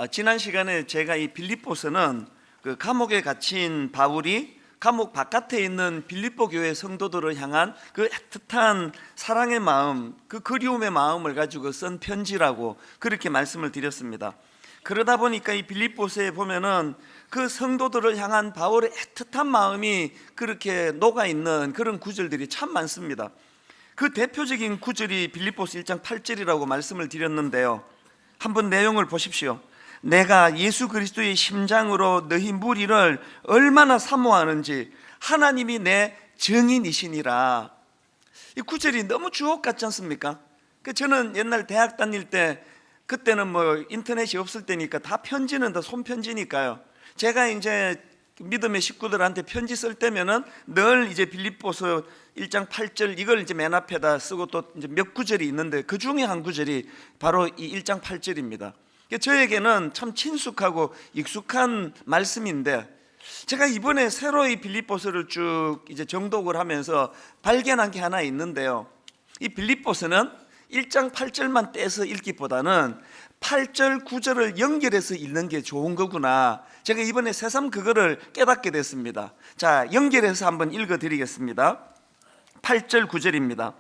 지난 시간에 제가 이 빌립보서는 그 감옥에 갇힌 바울이 감옥 바깥에 있는 빌립보 교회 성도들을 향한 그 애틋한 사랑의 마음, 그 그리움의 마음을 가지고 쓴 편지라고 그렇게 말씀을 드렸습니다. 그러다 보니까 이 빌립보서에 보면은 그 성도들을 향한 바울의 애틋한 마음이 그렇게 녹아있는 그런 구절들이 참 많습니다. 그 대표적인 구절이 빌립보서 1장 8절이라고 말씀을 드렸는데요, 한번 내용을 보십시오. 내가 예수 그리스도의 심장으로 너희 무리를 얼마나 사모하는지 하나님이 내 증인이시니라. 이 구절이 너무 주옥 같지 않습니까? 저는 옛날 대학 다닐 때, 그때는 뭐 인터넷이 없을 때니까 다 편지는 다 손편지니까요, 제가 이제 믿음의 식구들한테 편지 쓸 때면은 늘 이제 빌립보서 1장 8절 이걸 이제 맨 앞에다 쓰고 또 이제 몇 구절이 있는데 그 중에 한 구절이 바로 이 1장 8절입니다. 저에게는 참 친숙하고 익숙한 말씀인데, 제가 이번에 새로 이 빌립보서를 쭉 이제 정독을 하면서 발견한 게 하나 있는데요, 이 빌립보서는 1장 8절만 떼서 읽기보다는 8절 9절을 연결해서 읽는 게 좋은 거구나, 제가 이번에 새삼 그거를 깨닫게 됐습니다. 자, 연결해서 한번 읽어드리겠습니다. 8절 9절입니다.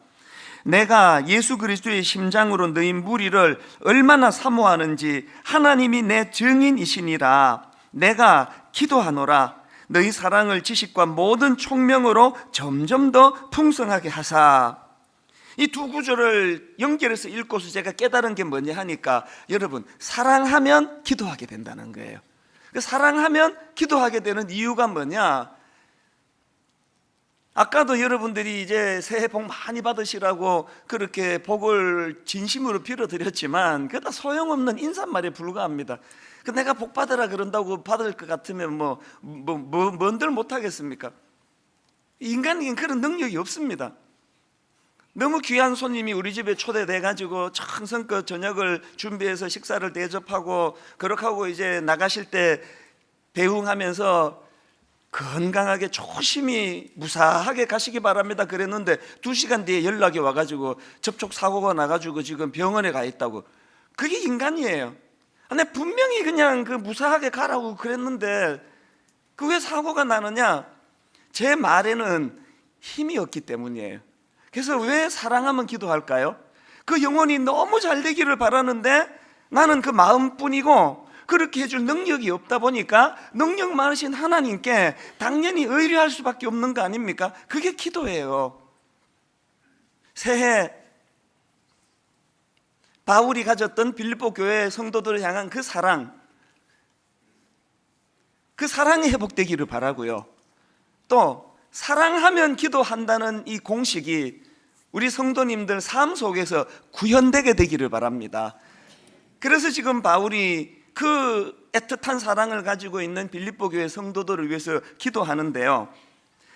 내가 예수 그리스도의 심장으로 너희 무리를 얼마나 사모하는지 하나님이 내 증인이시니라. 내가 기도하노라. 너희 사랑을 지식과 모든 총명으로 점점 더 풍성하게 하사. 이 두 구절을 연결해서 읽고서 제가 깨달은 게 뭐냐 하니까, 여러분, 사랑하면 기도하게 된다는 거예요. 사랑하면 기도하게 되는 이유가 뭐냐? 아까도 여러분들이 이제 새해 복 많이 받으시라고 그렇게 복을 진심으로 빌어드렸지만 그거 다 소용없는 인사말에 불과합니다. 내가 복 받으라 그런다고 받을 것 같으면 뭔들 못하겠습니까? 인간에겐 그런 능력이 없습니다. 너무 귀한 손님이 우리 집에 초대돼가지고 정성껏 저녁을 준비해서 식사를 대접하고 그렇게 하고 이제 나가실 때 배웅하면서 건강하게 조심히 무사하게 가시기 바랍니다 그랬는데 2시간 뒤에 연락이 와가지고 접촉사고가 나가지고 지금 병원에 가 있다고. 그게 인간이에요. 근데 분명히 그냥 그 무사하게 가라고 그랬는데 그 왜 사고가 나느냐? 제 말에는 힘이 없기 때문이에요. 그래서 왜 사랑하면 기도할까요? 그 영혼이 너무 잘 되기를 바라는데 나는 그 마음뿐이고 그렇게 해줄 능력이 없다 보니까 능력 많으신 하나님께 당연히 의뢰할 수밖에 없는 거 아닙니까? 그게 기도예요. 새해 바울이 가졌던 빌립보 교회 성도들을 향한 그 사랑, 그 사랑이 회복되기를 바라고요. 또 사랑하면 기도한다는 이 공식이 우리 성도님들 삶 속에서 구현되게 되기를 바랍니다. 그래서 지금 바울이 그 애틋한 사랑을 가지고 있는 빌립보 교회 성도들을 위해서 기도하는데요,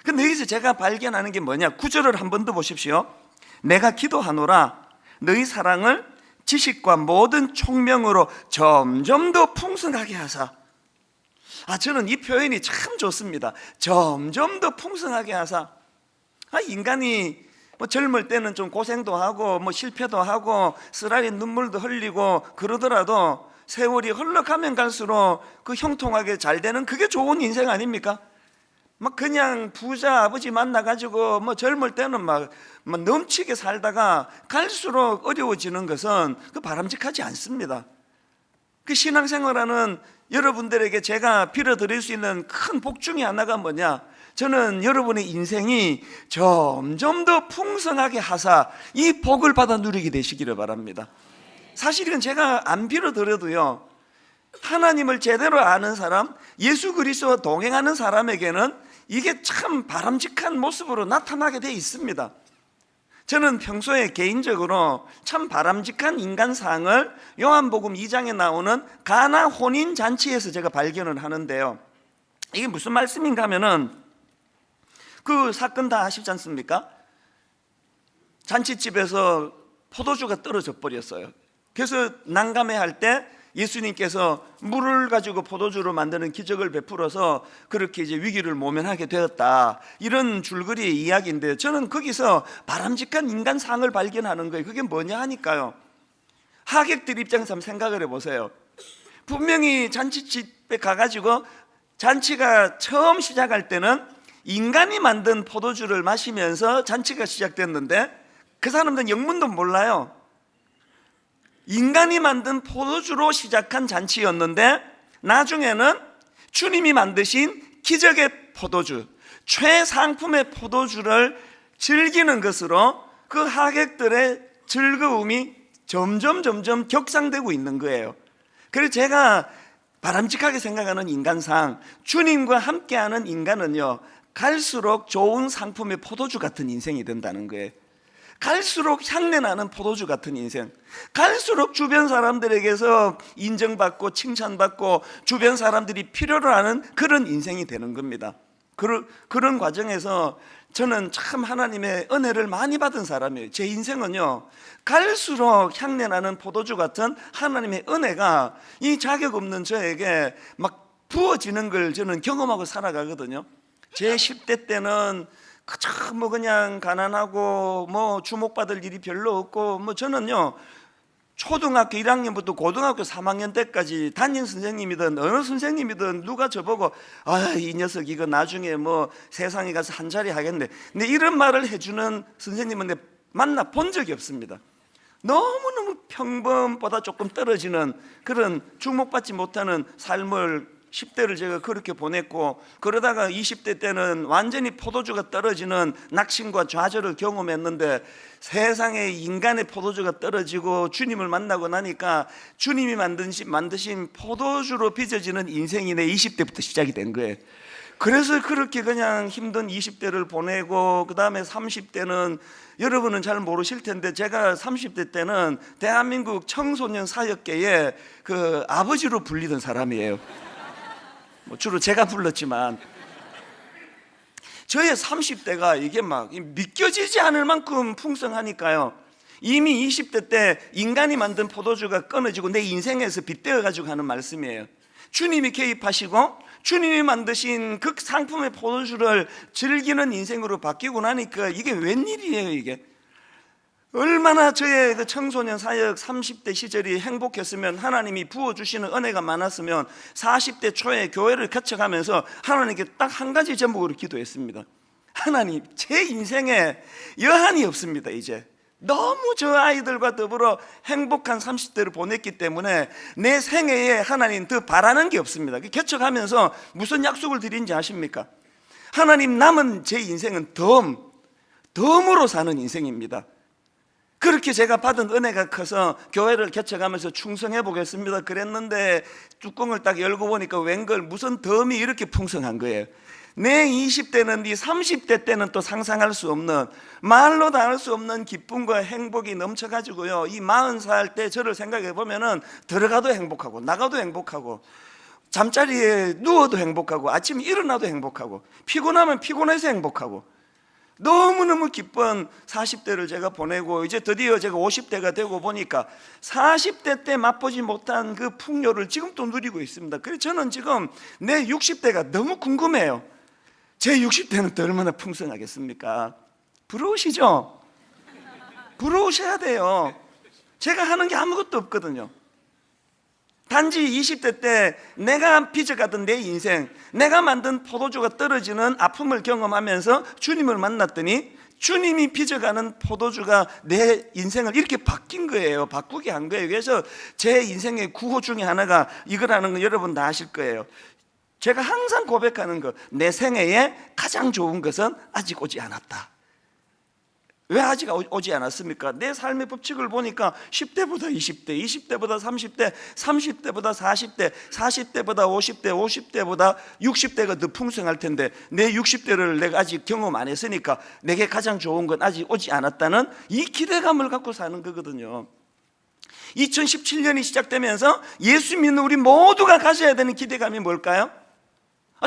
근데 여기서 제가 발견하는 게 뭐냐? 9절을 한 번 더 보십시오. 내가 기도하노라. 너희 사랑을 지식과 모든 총명으로 점점 더 풍성하게 하사. 저는 이 표현이 참 좋습니다. 점점 더 풍성하게 하사. 인간이 젊을 때는 좀 고생도 하고 실패도 하고 쓰라린 눈물도 흘리고 그러더라도 세월이 흘러가면 갈수록 그 형통하게 잘 되는, 그게 좋은 인생 아닙니까? 그냥 부자 아버지 만나가지고 젊을 때는 넘치게 살다가 갈수록 어려워지는 것은 그 바람직하지 않습니다. 그 신앙생활하는 여러분들에게 제가 빌어드릴 수 있는 큰 복 중에 하나가 뭐냐? 저는 여러분의 인생이 점점 더 풍성하게 하사 이 복을 받아 누리게 되시기를 바랍니다. 사실은 제가 안 빌어드려도요, 하나님을 제대로 아는 사람, 예수 그리스도와 동행하는 사람에게는 이게 참 바람직한 모습으로 나타나게 돼 있습니다. 저는 평소에 개인적으로 참 바람직한 인간상을 요한복음 2장에 나오는 가나 혼인잔치에서 제가 발견을 하는데요, 이게 무슨 말씀인가 하면은 그 사건 다 아시지 않습니까? 잔치집에서 포도주가 떨어져 버렸어요. 그래서 난감해할 때 예수님께서 물을 가지고 포도주로 만드는 기적을 베풀어서 그렇게 이제 위기를 모면하게 되었다, 이런 줄거리의 이야기인데, 저는 거기서 바람직한 인간상을 발견하는 거예요. 그게 뭐냐 하니까요, 하객들 입장에서 한번 생각을 해보세요. 분명히 잔치집에 가가지고 잔치가 처음 시작할 때는 인간이 만든 포도주를 마시면서 잔치가 시작됐는데 그 사람들은 영문도 몰라요. 인간이 만든 포도주로 시작한 잔치였는데 나중에는 주님이 만드신 기적의 포도주, 최상품의 포도주를 즐기는 것으로 그 하객들의 즐거움이 점점 격상되고 있는 거예요. 그래서 제가 바람직하게 생각하는 인간상 주님과 함께하는 인간은요, 갈수록 좋은 상품의 포도주 같은 인생이 된다는 거예요. 갈수록 향내나는 포도주 같은 인생, 갈수록 주변 사람들에게서 인정받고 칭찬받고 주변 사람들이 필요로 하는 그런 인생이 되는 겁니다. 그런 과정에서 저는 참 하나님의 은혜를 많이 받은 사람이에요. 제 인생은요, 갈수록 향내나는 포도주 같은 하나님의 은혜가 이 자격 없는 저에게 막 부어지는 걸 저는 경험하고 살아가거든요. 제 10대 때는 그저 그냥 가난하고 주목받을 일이 별로 없고 저는요, 초등학교 1학년부터 고등학교 3학년 때까지 담임 선생님이든 어느 선생님이든 누가 저보고 이 녀석 이거 나중에 세상에 가서 한 자리 하겠네, 근데 이런 말을 해주는 선생님은 내가 만나 본 적이 없습니다. 너무너무 평범보다 조금 떨어지는 그런 주목받지 못하는 삶을 10대를 제가 그렇게 보냈고, 그러다가 20대 때는 완전히 포도주가 떨어지는 낙심과 좌절을 경험했는데, 세상에 인간의 포도주가 떨어지고 주님을 만나고 나니까 주님이 만드신 포도주로 빚어지는 인생이 내 20대부터 시작이 된 거예요. 그래서 그렇게 그냥 힘든 20대를 보내고, 그 다음에 30대는 여러분은 잘 모르실 텐데 제가 30대 때는 대한민국 청소년 사역계의 그 아버지로 불리던 사람이에요. 주로 제가 불렀지만 저의 30대가 이게 막 믿겨지지 않을 만큼 풍성하니까요, 이미 20대 때 인간이 만든 포도주가 끊어지고 내 인생에서 빗대어 가지고 하는 말씀이에요. 주님이 개입하시고 주님이 만드신 그 상품의 포도주를 즐기는 인생으로 바뀌고 나니까 이게 웬일이에요. 이게 얼마나 저의 그 청소년 사역 30대 시절이 행복했으면, 하나님이 부어주시는 은혜가 많았으면 40대 초에 교회를 개척하면서 하나님께 딱 한 가지 제목으로 기도했습니다. 하나님, 제 인생에 여한이 없습니다. 이제 너무 저 아이들과 더불어 행복한 30대를 보냈기 때문에 내 생애에 하나님 더 바라는 게 없습니다. 개척하면서 무슨 약속을 드린지 아십니까? 하나님, 남은 제 인생은 덤으로 사는 인생입니다. 그렇게 제가 받은 은혜가 커서 교회를 개척하면서 충성해 보겠습니다 그랬는데, 뚜껑을 딱 열고 보니까 웬걸 무슨 덤이 이렇게 풍성한 거예요. 내 20대는 이 30대 때는 또 상상할 수 없는, 말로 다 할 수 없는 기쁨과 행복이 넘쳐가지고요, 이 40살 때 저를 생각해 보면은 들어가도 행복하고 나가도 행복하고 잠자리에 누워도 행복하고 아침에 일어나도 행복하고 피곤하면 피곤해서 행복하고 너무너무 기쁜 40대를 제가 보내고, 이제 드디어 제가 50대가 되고 보니까 40대 때 맛보지 못한 그 풍요를 지금 또 누리고 있습니다. 그래서 저는 지금 내 60대가 너무 궁금해요. 제 60대는 또 얼마나 풍성하겠습니까? 부러우시죠? 부러우셔야 돼요. 제가 하는 게 아무것도 없거든요. 단지 20대 때 내가 빚어가던 내 인생, 내가 만든 포도주가 떨어지는 아픔을 경험하면서 주님을 만났더니 주님이 빚어가는 포도주가 내 인생을 이렇게 바뀐 거예요. 바꾸게 한 거예요. 그래서 제 인생의 구호 중에 하나가 이거라는 거 여러분 다 아실 거예요. 제가 항상 고백하는 거, 내 생애에 가장 좋은 것은 아직 오지 않았다. 왜 아직 오지 않았습니까? 내 삶의 법칙을 보니까 10대보다 20대, 20대보다 30대, 30대보다 40대, 40대보다 50대, 50대보다 60대가 더 풍성할 텐데 내 60대를 내가 아직 경험 안 했으니까 내게 가장 좋은 건 아직 오지 않았다는 이 기대감을 갖고 사는 거거든요. 2017년이 시작되면서 예수 믿는 우리 모두가 가져야 되는 기대감이 뭘까요?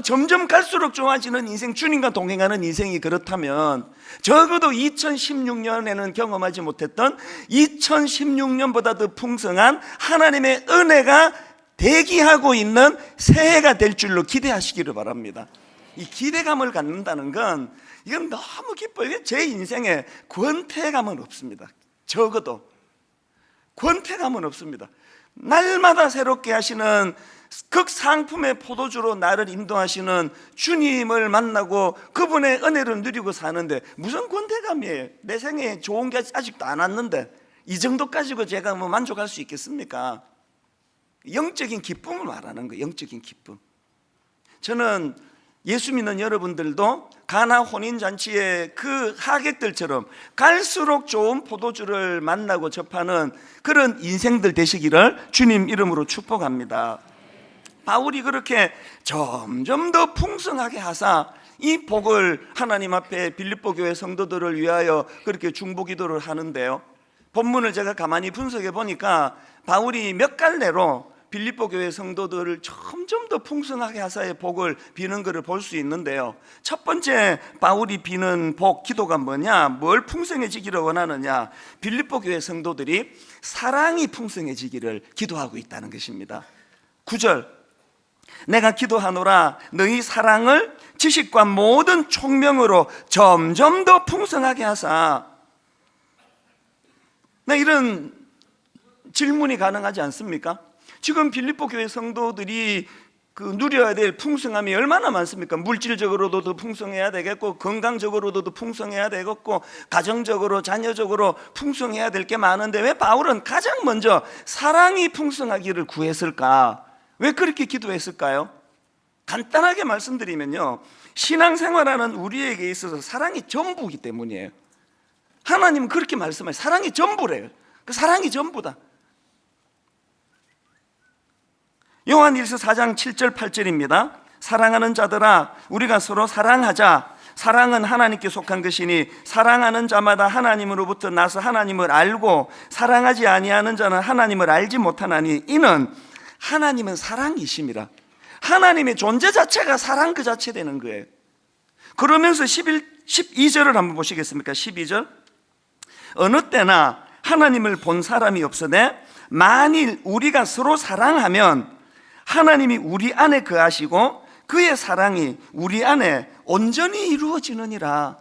점점 갈수록 좋아지는 인생, 주님과 동행하는 인생이 그렇다면 적어도 2016년에는 경험하지 못했던 2016년보다 더 풍성한 하나님의 은혜가 대기하고 있는 새해가 될 줄로 기대하시기를 바랍니다. 이 기대감을 갖는다는 건 이건 너무 기뻐요. 제 인생에 권태감은 없습니다. 적어도 권태감은 없습니다. 날마다 새롭게 하시는 극상품의 포도주로 나를 인도하시는 주님을 만나고 그분의 은혜를 누리고 사는데 무슨 권태감이에요? 내 생에 좋은 게 아직도 안 왔는데 이 정도 가지고 제가 뭐 만족할 수 있겠습니까? 영적인 기쁨을 말하는 거예요. 영적인 기쁨. 저는 예수 믿는 여러분들도 가나 혼인잔치의 그 하객들처럼 갈수록 좋은 포도주를 만나고 접하는 그런 인생들 되시기를 주님 이름으로 축복합니다. 바울이 그렇게 점점 더 풍성하게 하사 이 복을 하나님 앞에 빌립보 교회 성도들을 위하여 그렇게 중보기도를 하는데요, 본문을 제가 가만히 분석해 보니까 바울이 몇 갈래로 빌립보 교회 성도들을 점점 더 풍성하게 하사의 복을 비는 것을 볼 수 있는데요, 첫 번째 바울이 비는 복 기도가 뭐냐, 뭘 풍성해지기를 원하느냐, 빌립보 교회 성도들이 사랑이 풍성해지기를 기도하고 있다는 것입니다. 9절, 내가 기도하노라 너희 사랑을 지식과 모든 총명으로 점점 더 풍성하게 하사. 이런 질문이 가능하지 않습니까? 지금 빌립보 교회 성도들이 누려야 될 풍성함이 얼마나 많습니까? 물질적으로도 더 풍성해야 되겠고, 건강적으로도 더 풍성해야 되겠고, 가정적으로, 자녀적으로 풍성해야 될 게 많은데 왜 바울은 가장 먼저 사랑이 풍성하기를 구했을까? 왜 그렇게 기도했을까요? 간단하게 말씀드리면요, 신앙생활하는 우리에게 있어서 사랑이 전부이기 때문이에요. 하나님은 그렇게 말씀하세요. 사랑이 전부래요. 그 사랑이 전부다. 요한일서 4장 7절 8절입니다. 사랑하는 자들아 우리가 서로 사랑하자. 사랑은 하나님께 속한 것이니 사랑하는 자마다 하나님으로부터 나서 하나님을 알고 사랑하지 아니하는 자는 하나님을 알지 못하나니 이는 하나님은 사랑이심이라. 하나님의 존재 자체가 사랑 그 자체 되는 거예요. 그러면서 12절을 한번 보시겠습니까? 12절, 어느 때나 하나님을 본 사람이 없으되 만일 우리가 서로 사랑하면 하나님이 우리 안에 거하시고 그의 사랑이 우리 안에 온전히 이루어지느니라.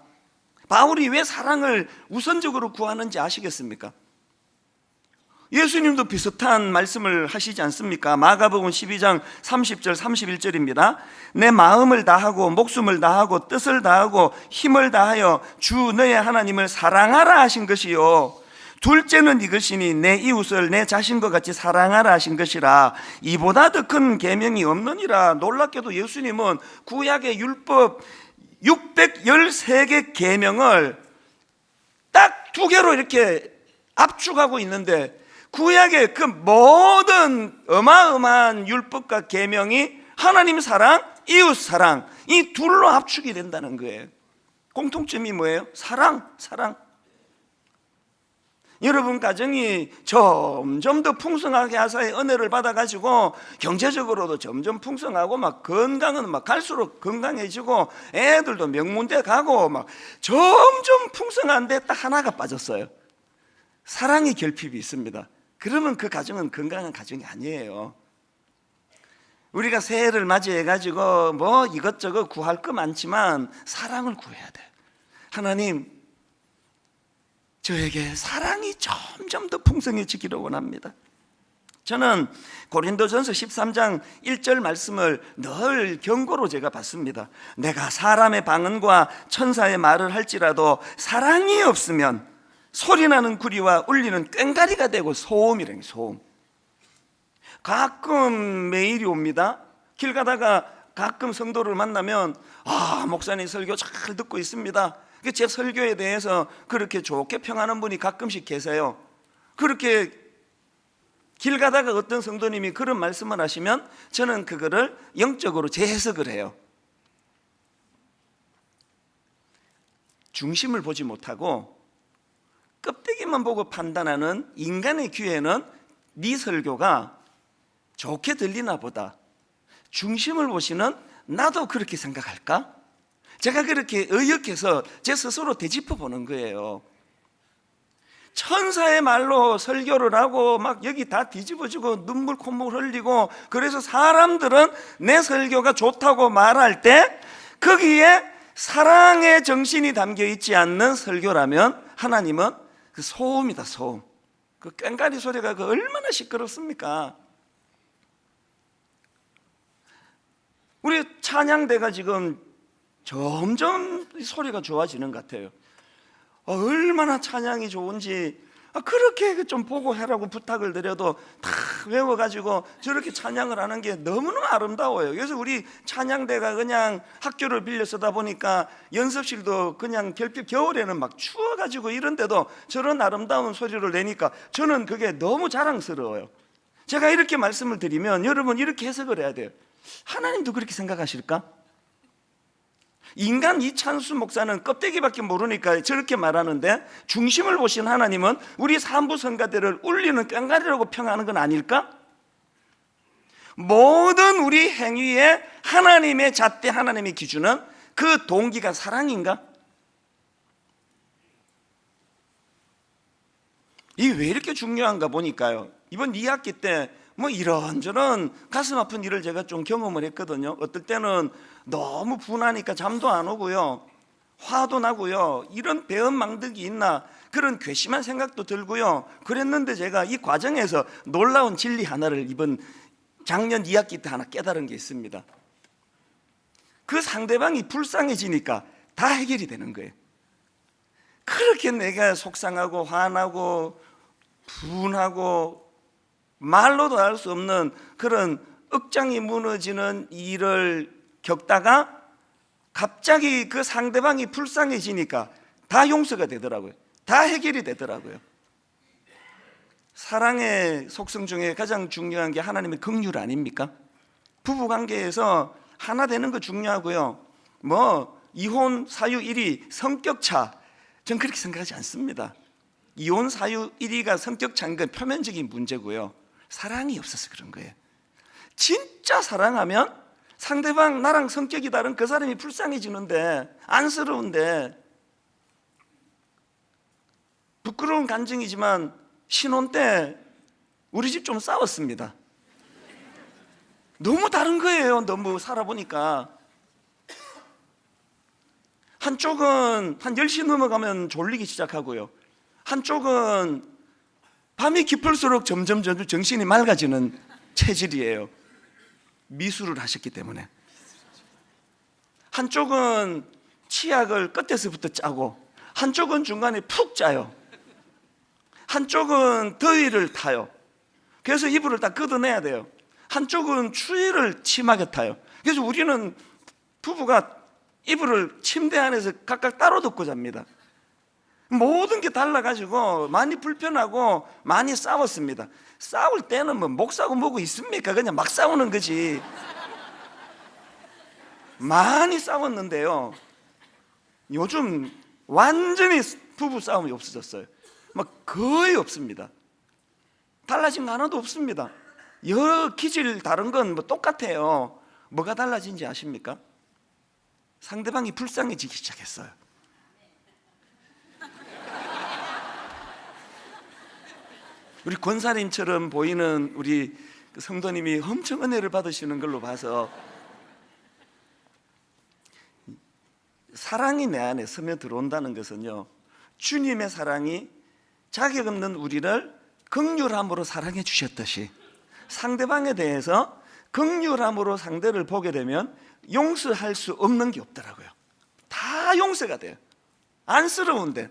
바울이 왜 사랑을 우선적으로 구하는지 아시겠습니까? 예수님도 비슷한 말씀을 하시지 않습니까? 마가복음 12장 30절 31절입니다. 내 마음을 다하고 목숨을 다하고 뜻을 다하고 힘을 다하여 주 너의 하나님을 사랑하라 하신 것이요 둘째는 이것이니 내 이웃을 내 자신과 같이 사랑하라 하신 것이라. 이보다 더 큰 계명이 없느니라. 놀랍게도 예수님은 구약의 율법 613개 계명을 딱 두 개로 이렇게 압축하고 있는데, 구약의 그 모든 어마어마한 율법과 계명이 하나님 사랑, 이웃 사랑, 이 둘로 압축이 된다는 거예요. 공통점이 뭐예요? 사랑, 사랑. 여러분 가정이 점점 더 풍성하게 하사의 은혜를 받아가지고 경제적으로도 점점 풍성하고 막 건강은 막 갈수록 건강해지고 애들도 명문대 가고 막 점점 풍성한데 딱 하나가 빠졌어요. 사랑의 결핍이 있습니다. 그러면 그 가정은 건강한 가정이 아니에요. 우리가 새해를 맞이해가지고 뭐 이것저것 구할 거 많지만 사랑을 구해야 돼. 하나님, 저에게 사랑이 점점 더 풍성해지기를 원합니다. 저는 고린도전서 13장 1절 말씀을 늘 경고로 제가 받습니다. 내가 사람의 방언과 천사의 말을 할지라도 사랑이 없으면 소리나는 구리와 울리는 꽹과리가 되고 소음이라는 소음. 가끔 메일이 옵니다. 길 가다가 가끔 성도를 만나면 목사님 설교 잘 듣고 있습니다. 제 설교에 대해서 그렇게 좋게 평하는 분이 가끔씩 계세요. 그렇게 길 가다가 어떤 성도님이 그런 말씀을 하시면 저는 그거를 영적으로 재해석을 해요. 중심을 보지 못하고 껍데기만 보고 판단하는 인간의 귀에는 네 설교가 좋게 들리나 보다. 중심을 보시는 나도 그렇게 생각할까? 제가 그렇게 의역해서 제 스스로 되짚어 보는 거예요. 천사의 말로 설교를 하고 막 여기 다 뒤집어지고 눈물 콧물 흘리고, 그래서 사람들은 내 설교가 좋다고 말할 때 거기에 사랑의 정신이 담겨 있지 않는 설교라면 하나님은 그 소음이다, 소음. 그 꽹과리 소리가 그 얼마나 시끄럽습니까? 우리 찬양대가 지금 점점 소리가 좋아지는 것 같아요. 얼마나 찬양이 좋은지 그렇게 좀 보고 해라고 부탁을 드려도 다 외워가지고 저렇게 찬양을 하는 게 너무너무 아름다워요. 그래서 우리 찬양대가 그냥 학교를 빌려 쓰다 보니까 연습실도 그냥 겨울에는 막 추워가지고 이런데도 저런 아름다운 소리를 내니까 저는 그게 너무 자랑스러워요. 제가 이렇게 말씀을 드리면 여러분 이렇게 해석을 해야 돼요. 하나님도 그렇게 생각하실까? 인간 이찬수 목사는 껍데기밖에 모르니까 저렇게 말하는데 중심을 보신 하나님은 우리 산부 성가대를 울리는 꽹과리라고 평하는 건 아닐까? 모든 우리 행위에 하나님의 잣대, 하나님의 기준은 그 동기가 사랑인가? 이게 왜 이렇게 중요한가 보니까요, 이번 2학기 때 뭐 이런저런 가슴 아픈 일을 제가 좀 경험을 했거든요. 어떨 때는 너무 분하니까 잠도 안 오고요, 화도 나고요, 이런 배은망덕이 있나 그런 괘씸한 생각도 들고요. 그랬는데 제가 이 과정에서 놀라운 진리 하나를 이번 작년 2학기 때 하나 깨달은 게 있습니다. 그 상대방이 불쌍해지니까 다 해결이 되는 거예요. 그렇게 내가 속상하고 화나고 분하고 말로도 할 수 없는 그런 억장이 무너지는 일을 겪다가 갑자기 그 상대방이 불쌍해지니까 다 용서가 되더라고요. 다 해결이 되더라고요. 사랑의 속성 중에 가장 중요한 게 하나님의 긍휼 아닙니까? 부부관계에서 하나 되는 거 중요하고요, 뭐 이혼 사유 1위 성격차, 전 그렇게 생각하지 않습니다. 이혼 사유 1위가 성격차인 건 표면적인 문제고요, 사랑이 없어서 그런 거예요. 진짜 사랑하면 상대방 나랑 성격이 다른 그 사람이 불쌍해지는데, 안쓰러운데, 부끄러운 간증이지만 신혼 때 우리 집 좀 싸웠습니다. 너무 다른 거예요. 너무 살아보니까 한쪽은 한 10시 넘어가면 졸리기 시작하고요, 한쪽은 밤이 깊을수록 점점 정신이 맑아지는 체질이에요. 미술을 하셨기 때문에. 한쪽은 치약을 끝에서부터 짜고 한쪽은 중간에 푹 짜요. 한쪽은 더위를 타요. 그래서 이불을 다 걷어내야 돼요. 한쪽은 추위를 심하게 타요. 그래서 우리는 부부가 이불을 침대 안에서 각각 따로 덮고 잡니다. 모든 게 달라가지고 많이 불편하고 많이 싸웠습니다. 싸울 때는 뭐 목 싸고 뭐고 있습니까? 그냥 막 싸우는 거지. 많이 싸웠는데요, 요즘 완전히 부부 싸움이 없어졌어요. 막 거의 없습니다. 달라진 거 하나도 없습니다. 여러 기질 다른 건 뭐 똑같아요. 뭐가 달라진지 아십니까? 상대방이 불쌍해지기 시작했어요. 우리 권사님처럼 보이는 우리 성도님이 엄청 은혜를 받으시는 걸로 봐서 사랑이 내 안에 스며들어온다는 것은요, 주님의 사랑이 자격 없는 우리를 긍휼함으로 사랑해 주셨듯이 상대방에 대해서 긍휼함으로 상대를 보게 되면 용서할 수 없는 게 없더라고요. 다 용서가 돼요. 안쓰러운데,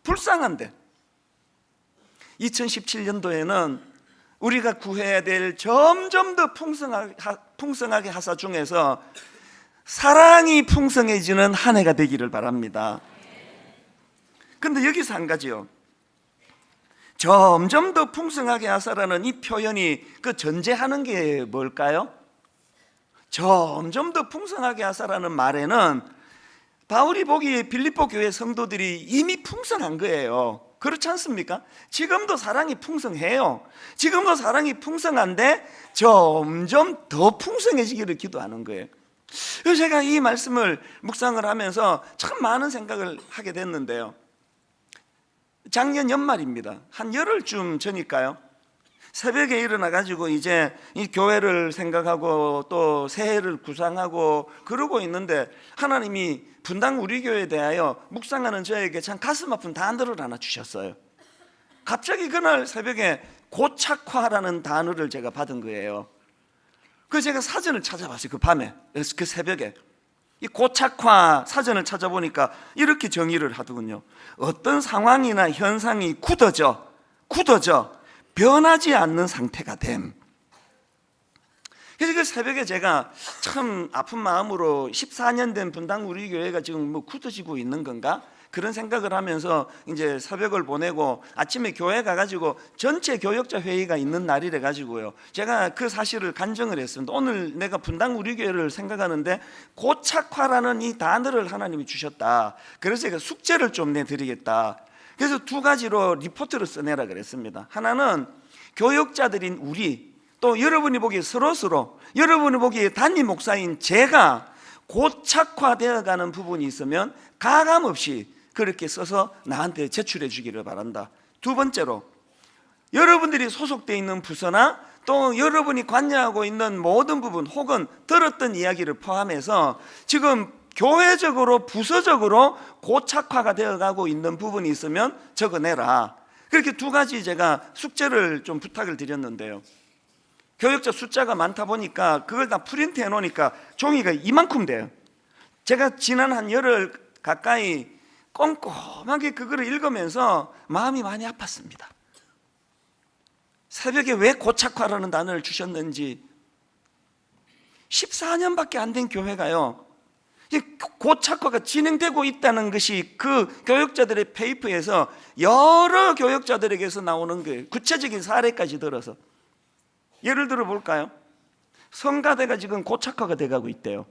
불쌍한데. 2017년도에는 우리가 구해야 될 점점 더 풍성하게 하사 중에서 사랑이 풍성해지는 한 해가 되기를 바랍니다. 그런데 여기서 한 가지요, 점점 더 풍성하게 하사라는 이 표현이 그 전제하는 게 뭘까요? 점점 더 풍성하게 하사라는 말에는 바울이 보기에 빌립보 교회 성도들이 이미 풍성한 거예요. 그렇지 않습니까? 지금도 사랑이 풍성해요. 지금도 사랑이 풍성한데 점점 더 풍성해지기를 기도하는 거예요. 그래서 제가 이 말씀을 묵상을 하면서 참 많은 생각을 하게 됐는데요, 작년 연말입니다. 한 열흘쯤 전일까요? 새벽에 일어나가지고 이제 이 교회를 생각하고 또 새해를 구상하고 그러고 있는데 하나님이 분당 우리 교회에 대하여 묵상하는 저에게 참 가슴 아픈 단어를 하나 주셨어요. 갑자기 그날 새벽에 고착화라는 단어를 제가 받은 거예요. 그래서 제가 사전을 찾아봤어요. 그 밤에, 그 새벽에 이 고착화 사전을 찾아보니까 이렇게 정의를 하더군요. 어떤 상황이나 현상이 굳어져 변하지 않는 상태가 됨. 그래서 그 새벽에 제가 참 아픈 마음으로 14년 된 분당 우리 교회가 지금 뭐 굳어지고 있는 건가? 그런 생각을 하면서 이제 새벽을 보내고 아침에 교회 가가지고 전체 교역자 회의가 있는 날이래 가지고요. 제가 그 사실을 간증을 했습니다. 오늘 내가 분당 우리 교회를 생각하는데 고착화라는 이 단어를 하나님이 주셨다. 그래서 제가 숙제를 좀 내드리겠다. 그래서 두 가지로 리포트를 써내라 그랬습니다. 하나는 교역자들인 우리, 또 여러분이 보기에 서로 여러분이 보기에 담임 목사인 제가 고착화되어가는 부분이 있으면 가감없이 그렇게 써서 나한테 제출해 주기를 바란다. 두 번째로, 여러분들이 소속되어 있는 부서나 또 여러분이 관여하고 있는 모든 부분 혹은 들었던 이야기를 포함해서 지금 교회적으로 부서적으로 고착화가 되어가고 있는 부분이 있으면 적어내라. 그렇게 두 가지 제가 숙제를 좀 부탁을 드렸는데요. 교역자 숫자가 많다 보니까 그걸 다 프린트해 놓으니까 종이가 이만큼 돼요. 제가 지난 한 열흘 가까이 꼼꼼하게 그거를 읽으면서 마음이 많이 아팠습니다. 새벽에 왜 고착화라는 단어를 주셨는지. 14년밖에 안 된 교회가요, 고착화가 진행되고 있다는 것이 그 교역자들의 페이퍼에서 여러 교역자들에게서 나오는 거예요. 구체적인 사례까지 들어서. 예를 들어 볼까요? 성가대가 지금 고착화가 돼가고 있대요.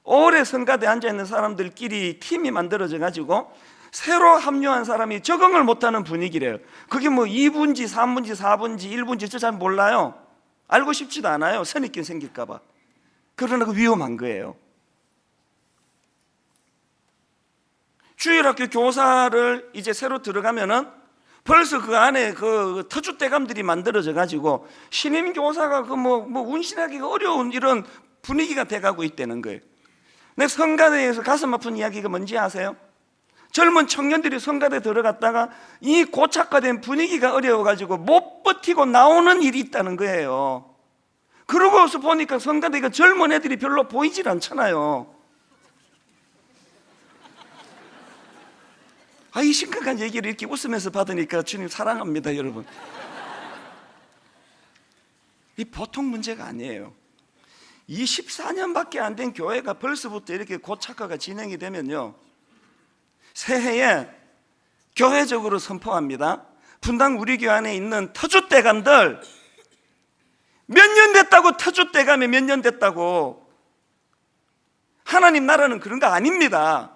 오래 성가대에 앉아있는 사람들끼리 팀이 만들어져 가지고 새로 합류한 사람이 적응을 못하는 분위기래요. 그게 뭐 2분지 3분지 4분지 1분지 저 잘 몰라요. 알고 싶지도 않아요. 선입견 생길까 봐. 그러나 그 위험한 거예요. 주일학교 교사를 이제 새로 들어가면은 벌써 그 안에 그 터줏대감들이 만들어져 가지고 신임 교사가 그 뭐 운신하기가 어려운 이런 분위기가 돼가고 있다는 거예요. 내 성가대에서 가슴 아픈 이야기가 뭔지 아세요? 젊은 청년들이 성가대 들어갔다가 이 고착화된 분위기가 어려워가지고 못 버티고 나오는 일이 있다는 거예요. 그러고서 보니까 성가대가 젊은 애들이 별로 보이질 않잖아요. 이 심각한 얘기를 이렇게 웃으면서 받으니까 주님 사랑합니다, 여러분. 이 보통 문제가 아니에요. 24년밖에 안 된 교회가 벌써부터 이렇게 고착화가 진행이 되면요, 새해에 교회적으로 선포합니다. 분당 우리 교회 안에 있는 터줏대감들, 몇 년 됐다고 터줏대감이 몇 년 됐다고. 하나님 나라는 그런 거 아닙니다.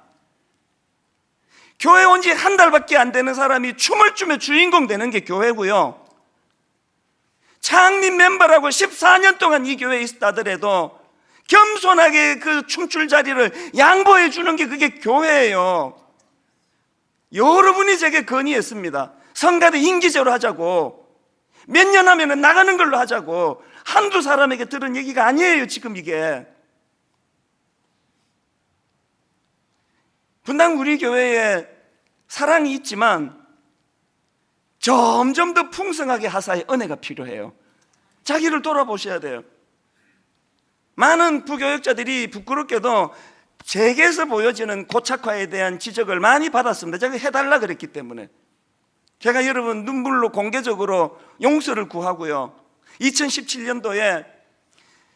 교회 온 지 한 달밖에 안 되는 사람이 춤을 추며 주인공 되는 게 교회고요, 창립 멤버라고 14년 동안 이 교회에 있다더라도 겸손하게 그 춤출 자리를 양보해 주는 게 그게 교회예요. 여러분이 제게 건의했습니다. 성가대 임기제로 하자고, 몇 년 하면 나가는 걸로 하자고. 한두 사람에게 들은 얘기가 아니에요. 지금 이게 분당 우리 교회에 사랑이 있지만 점점 더 풍성하게 하사의 은혜가 필요해요. 자기를 돌아보셔야 돼요. 많은 부교역자들이 부끄럽게도 제게서 보여지는 고착화에 대한 지적을 많이 받았습니다. 제가 해달라 그랬기 때문에. 제가 여러분 눈물로 공개적으로 용서를 구하고요, 2017년도에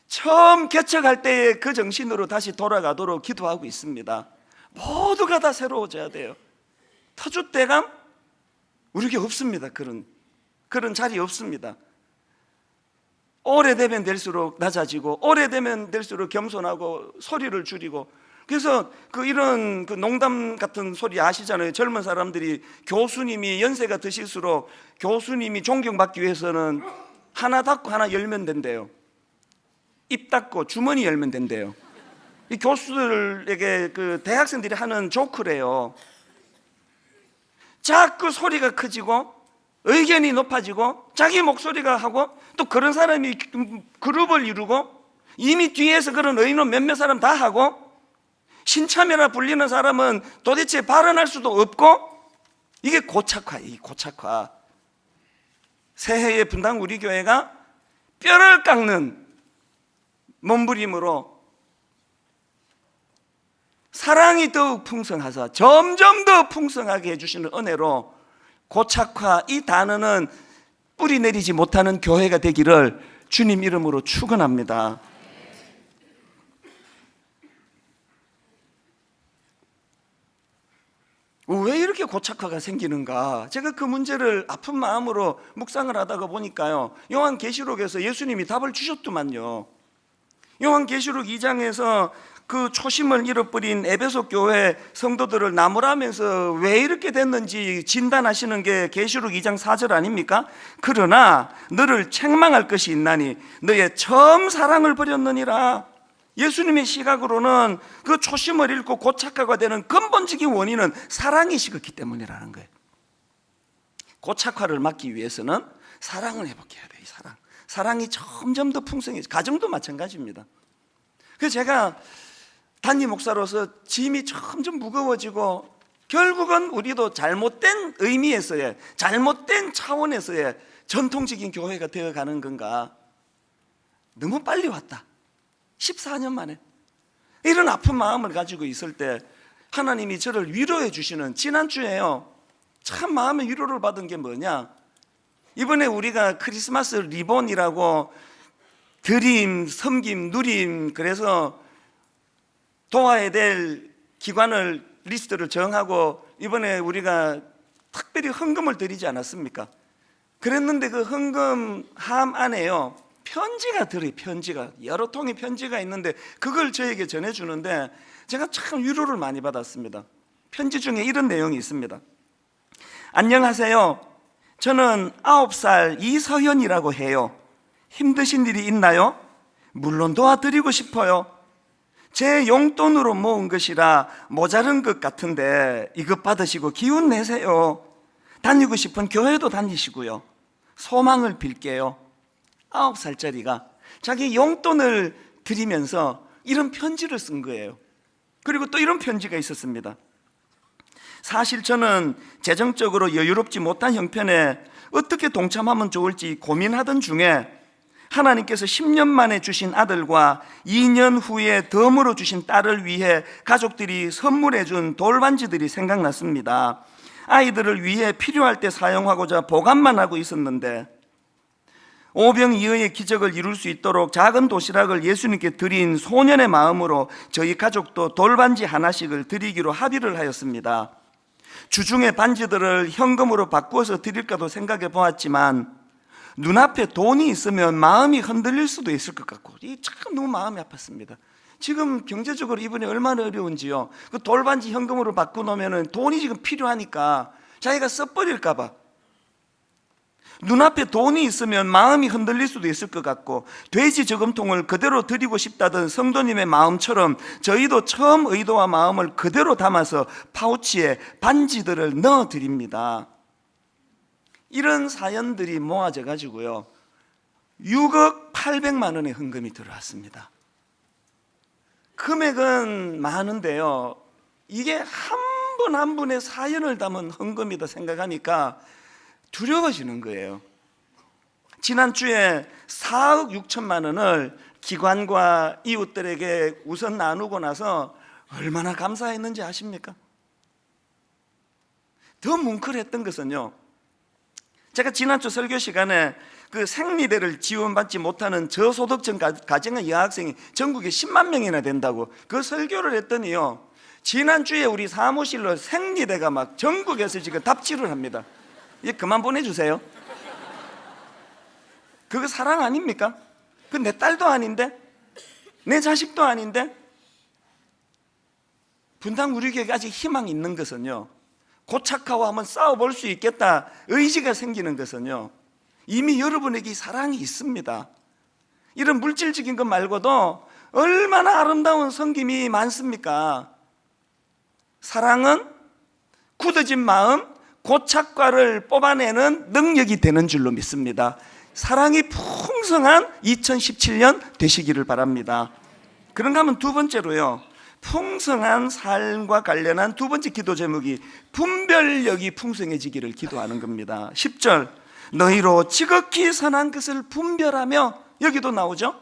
처음 개척할 때의 그 정신으로 다시 돌아가도록 기도하고 있습니다. 모두가 다 새로워져야 돼요. 터줏대감? 우리에게 없습니다. 그런 자리 없습니다. 오래되면 될수록 낮아지고 오래되면 될수록 겸손하고 소리를 줄이고. 그래서 이런 농담 같은 소리 아시잖아요. 젊은 사람들이 교수님이 연세가 드실수록 교수님이 존경받기 위해서는 하나 닫고 하나 열면 된대요. 입 닫고 주머니 열면 된대요. 이 교수들에게 대학생들이 하는 조크래요. 자꾸 소리가 커지고 의견이 높아지고 자기 목소리가 하고, 또 그런 사람이 그룹을 이루고 이미 뒤에서 그런 의논 몇몇 사람 다 하고, 신참여라 불리는 사람은 도대체 발언할 수도 없고, 이게 고착화, 이 고착화. 새해에 분당 우리 교회가 뼈를 깎는 몸부림으로 사랑이 더욱 풍성하사 점점 더 풍성하게 해주시는 은혜로 고착화, 이 단어는 뿌리 내리지 못하는 교회가 되기를 주님 이름으로 축원합니다. 왜 이렇게 고착화가 생기는가? 제가 그 문제를 아픈 마음으로 묵상을 하다가 보니까요, 요한계시록에서 예수님이 답을 주셨더만요. 요한계시록 2장에서 그 초심을 잃어버린 에베소 교회 성도들을 나무라면서 왜 이렇게 됐는지 진단하시는 게 계시록 2장 4절 아닙니까? 그러나 너를 책망할 것이 있나니 너의 처음 사랑을 버렸느니라. 예수님의 시각으로는 그 초심을 잃고 고착화가 되는 근본적인 원인은 사랑이 식었기 때문이라는 거예요. 고착화를 막기 위해서는 사랑을 회복해야 돼요. 사랑이 점점 더 풍성해져. 가정도 마찬가지입니다. 그래서 제가 단임 목사로서 짐이 점점 무거워지고, 결국은 우리도 잘못된 의미에서의, 잘못된 차원에서의 전통적인 교회가 되어가는 건가. 너무 빨리 왔다. 14년 만에 이런 아픈 마음을 가지고 있을 때 하나님이 저를 위로해 주시는, 지난주에요, 참 마음의 위로를 받은 게 뭐냐, 이번에 우리가 크리스마스 리본이라고 드림, 섬김, 누림, 그래서 도와야 될 기관을 리스트를 정하고 이번에 우리가 특별히 헌금을 드리지 않았습니까? 그랬는데 그 헌금 함 안에요, 편지가 들어요. 편지가 여러 통의 편지가 있는데 그걸 저에게 전해주는데 제가 참 위로를 많이 받았습니다. 편지 중에 이런 내용이 있습니다. 안녕하세요. 저는 9살 이서연이라고 해요. 힘드신 일이 있나요? 물론 도와드리고 싶어요. 제 용돈으로 모은 것이라 모자른 것 같은데 이것 받으시고 기운 내세요. 다니고 싶은 교회도 다니시고요. 소망을 빌게요. 9살짜리가 자기 용돈을 드리면서 이런 편지를 쓴 거예요. 그리고 또 이런 편지가 있었습니다. 사실 저는 재정적으로 여유롭지 못한 형편에 어떻게 동참하면 좋을지 고민하던 중에 하나님께서 10년 만에 주신 아들과 2년 후에 덤으로 주신 딸을 위해 가족들이 선물해 준 돌반지들이 생각났습니다. 아이들을 위해 필요할 때 사용하고자 보관만 하고 있었는데 오병이어의 기적을 이룰 수 있도록 작은 도시락을 예수님께 드린 소년의 마음으로 저희 가족도 돌반지 하나씩을 드리기로 합의를 하였습니다. 주중에 반지들을 현금으로 바꾸어서 드릴까도 생각해 보았지만 눈앞에 돈이 있으면 마음이 흔들릴 수도 있을 것 같고 참 너무 마음이 아팠습니다. 지금 경제적으로 이번에 얼마나 어려운지요. 그 돌반지 현금으로 바꾸놓으면 돈이 지금 필요하니까 자기가 써버릴까 봐. 눈앞에 돈이 있으면 마음이 흔들릴 수도 있을 것 같고, 돼지 저금통을 그대로 드리고 싶다던 성도님의 마음처럼 저희도 처음 의도와 마음을 그대로 담아서 파우치에 반지들을 넣어드립니다. 이런 사연들이 모아져 가지고요 6억 800만 원의 헌금이 들어왔습니다. 금액은 많은데요, 이게 한 분 한 분의 사연을 담은 헌금이다 생각하니까 두려워지는 거예요. 지난주에 4억 6천만 원을 기관과 이웃들에게 우선 나누고 나서 얼마나 감사했는지 아십니까? 더 뭉클했던 것은요, 제가 지난주 설교 시간에 그 생리대를 지원받지 못하는 저소득층 가정의 여학생이 전국에 10만 명이나 된다고 그 설교를 했더니요, 지난주에 우리 사무실로 생리대가 막 전국에서 지금 답지를 합니다. 이제 그만 보내주세요. 그거 사랑 아닙니까? 그 내 딸도 아닌데, 내 자식도 아닌데. 분당 우리 교회가 아직 희망이 있는 것은요, 고착화와 한번 싸워볼 수 있겠다 의지가 생기는 것은요, 이미 여러분에게 사랑이 있습니다. 이런 물질적인 것 말고도 얼마나 아름다운 섬김이 많습니까? 사랑은 굳어진 마음, 고착과를 뽑아내는 능력이 되는 줄로 믿습니다. 사랑이 풍성한 2017년 되시기를 바랍니다. 그런가 하면 두 번째로요, 풍성한 삶과 관련한 두 번째 기도 제목이 분별력이 풍성해지기를 기도하는 겁니다. 10절, 너희로 지극히 선한 것을 분별하며, 여기도 나오죠.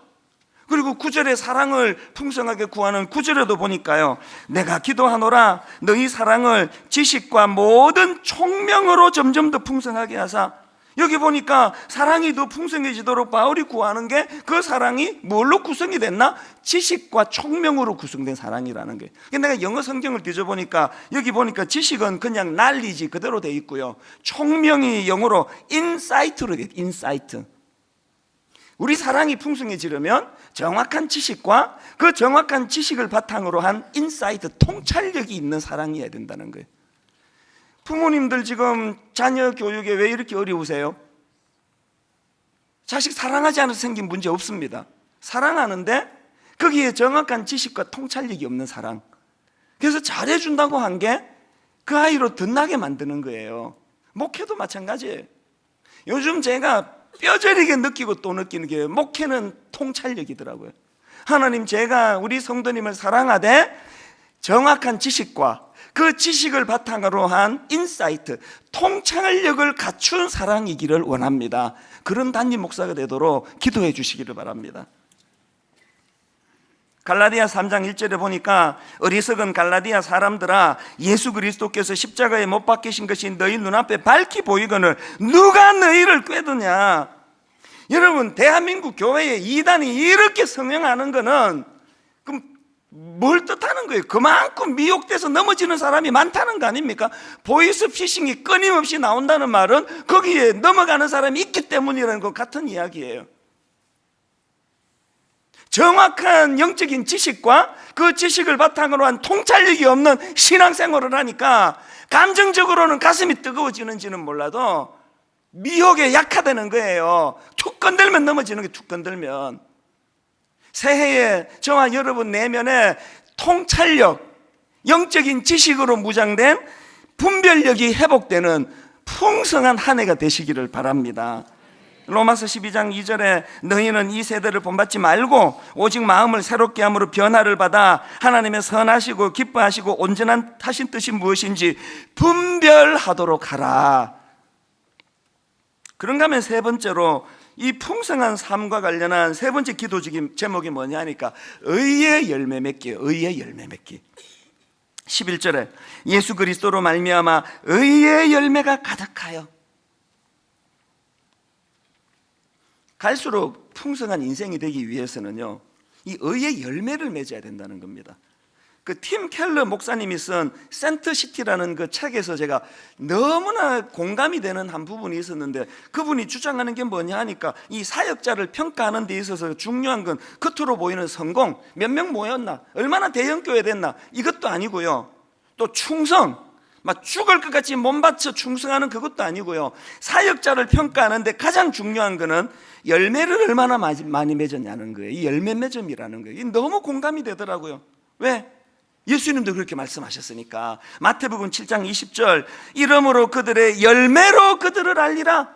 그리고 9절에 사랑을 풍성하게 구하는 9절에도 보니까요, 내가 기도하노라 너희 사랑을 지식과 모든 총명으로 점점 더 풍성하게 하사. 여기 보니까 사랑이 더 풍성해지도록 바울이 구하는 게, 그 사랑이 뭘로 구성이 됐나? 지식과 총명으로 구성된 사랑이라는 거예요. 내가 영어 성경을 뒤져보니까 여기 보니까 지식은 그냥 난리지 그대로 돼 있고요, 총명이 영어로 인사이트로 돼 있어요. 인사이트. 우리 사랑이 풍성해지려면 정확한 지식과 그 정확한 지식을 바탕으로 한 인사이트, 통찰력이 있는 사랑이어야 된다는 거예요. 부모님들 지금 자녀 교육에 왜 이렇게 어려우세요? 자식 사랑하지 않아서 생긴 문제 없습니다. 사랑하는데 거기에 정확한 지식과 통찰력이 없는 사랑. 그래서 잘해준다고 한 게 그 아이로 덧나게 만드는 거예요. 목회도 마찬가지예요. 요즘 제가 뼈저리게 느끼고 또 느끼는 게, 목회는 통찰력이더라고요. 하나님, 제가 우리 성도님을 사랑하되 정확한 지식과 그 지식을 바탕으로 한 인사이트, 통찰력을 갖춘 사랑이기를 원합니다. 그런 담임 목사가 되도록 기도해 주시기를 바랍니다. 갈라디아 3장 1절에 보니까, 어리석은 갈라디아 사람들아, 예수 그리스도께서 십자가에 못 박히신 것이 너희 눈앞에 밝히 보이거늘 누가 너희를 꾀드냐. 여러분, 대한민국 교회에 이단이 이렇게 성행하는 거는 그럼 뭘 뜻하는 거예요? 그만큼 미혹돼서 넘어지는 사람이 많다는 거 아닙니까? 보이스피싱이 끊임없이 나온다는 말은 거기에 넘어가는 사람이 있기 때문이라는 것 같은 이야기예요. 정확한 영적인 지식과 그 지식을 바탕으로 한 통찰력이 없는 신앙생활을 하니까 감정적으로는 가슴이 뜨거워지는지는 몰라도 미혹에 약화되는 거예요. 툭 건들면 넘어지는 게, 툭 건들면. 새해에 저와 여러분 내면에 통찰력, 영적인 지식으로 무장된 분별력이 회복되는 풍성한 한 해가 되시기를 바랍니다. 로마서 12장 2절에 너희는 이 세대를 본받지 말고 오직 마음을 새롭게 함으로 변화를 받아 하나님의 선하시고 기뻐하시고 온전한 하신 뜻이 무엇인지 분별하도록 하라. 그런가 하면 세 번째로, 이 풍성한 삶과 관련한 세 번째 기도 제목이 뭐냐 하니까, 의의 열매 맺기예요. 의의 열매 맺기. 11절에 예수 그리스도로 말미암아 의의 열매가 가득하여. 갈수록 풍성한 인생이 되기 위해서는요, 이 의의 열매를 맺어야 된다는 겁니다. 그 팀 켈러 목사님이 쓴 센트시티라는 그 책에서 제가 너무나 공감이 되는 한 부분이 있었는데, 그분이 주장하는 게 뭐냐 하니까, 이 사역자를 평가하는 데 있어서 중요한 건 겉으로 보이는 성공, 몇 명 모였나, 얼마나 대형교회 됐나, 이것도 아니고요, 또 충성, 막 죽을 것 같이 몸 바쳐 충성하는 그것도 아니고요, 사역자를 평가하는데 가장 중요한 거는 열매를 얼마나 많이 맺었냐는 거예요. 이 열매 맺음이라는 거예요. 너무 공감이 되더라고요. 왜? 예수님도 그렇게 말씀하셨으니까. 마태복음 7장 20절, 이러므로 그들의 열매로 그들을 알리라.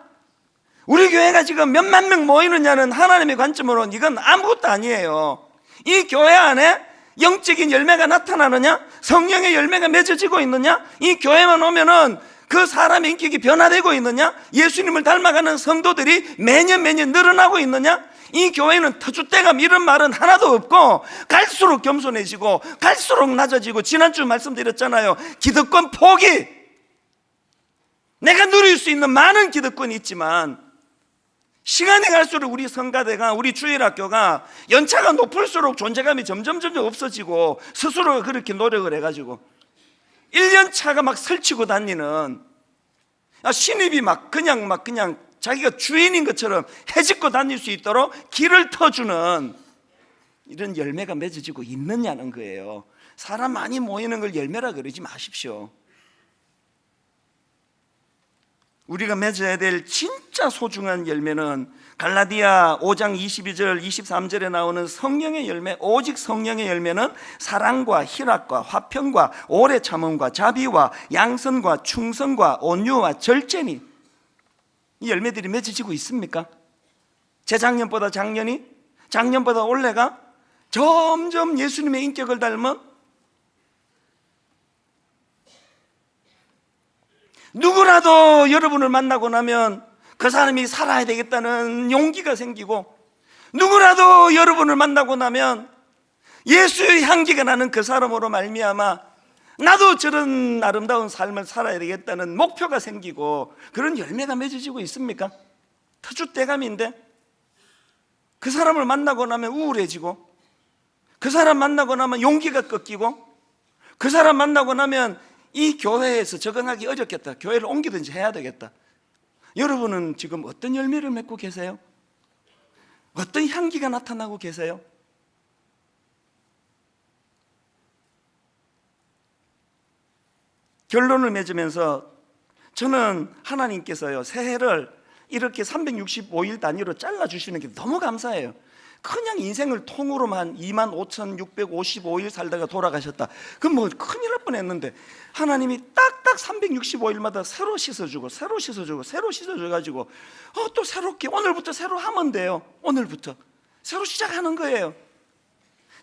우리 교회가 지금 몇만 명 모이느냐는 하나님의 관점으로는 이건 아무것도 아니에요. 이 교회 안에 영적인 열매가 나타나느냐, 성령의 열매가 맺어지고 있느냐, 이 교회만 오면은 그 사람의 인격이 변화되고 있느냐, 예수님을 닮아가는 성도들이 매년 늘어나고 있느냐, 이 교회는 터줏대감 이런 말은 하나도 없고 갈수록 겸손해지고 갈수록 낮아지고, 지난주 말씀드렸잖아요, 기득권 포기. 내가 누릴 수 있는 많은 기득권이 있지만 시간이 갈수록 우리 성가대가, 우리 주일학교가 연차가 높을수록 존재감이 점점 없어지고, 스스로가 그렇게 노력을 해가지고 1년 차가 막 설치고 다니는, 신입이 그냥 자기가 주인인 것처럼 해집고 다닐 수 있도록 길을 터주는 이런 열매가 맺어지고 있느냐는 거예요. 사람 많이 모이는 걸 열매라 그러지 마십시오. 우리가 맺어야 될 진짜 소중한 열매는 갈라디아 5장 22절 23절에 나오는 성령의 열매, 오직 성령의 열매는 사랑과 희락과 화평과 오래 참음과 자비와 양선과 충성과 온유와 절제니. 이 열매들이 맺어지고 있습니까? 재작년보다 작년이, 작년보다 올해가 점점 예수님의 인격을 닮은 누구라도 여러분을 만나고 나면 그 사람이 살아야 되겠다는 용기가 생기고, 누구라도 여러분을 만나고 나면 예수의 향기가 나는 그 사람으로 말미암아 나도 저런 아름다운 삶을 살아야 되겠다는 목표가 생기고, 그런 열매가 맺어지고 있습니까? 터줏대감인데 그 사람을 만나고 나면 우울해지고, 그 사람 만나고 나면 용기가 꺾이고, 그 사람 만나고 나면 이 교회에서 적응하기 어렵겠다, 교회를 옮기든지 해야 되겠다. 여러분은 지금 어떤 열매를 맺고 계세요? 어떤 향기가 나타나고 계세요? 결론을 맺으면서 저는 하나님께서요, 새해를 이렇게 365일 단위로 잘라주시는 게 너무 감사해요. 그냥 인생을 통으로만 25,655일 살다가 돌아가셨다, 그럼 뭐 큰일 날 뻔했는데, 하나님이 딱딱 365일마다 새로 씻어주고 새로 씻어주고 새로 씻어줘가지고 또 새롭게 오늘부터 새로 하면 돼요. 오늘부터 새로 시작하는 거예요.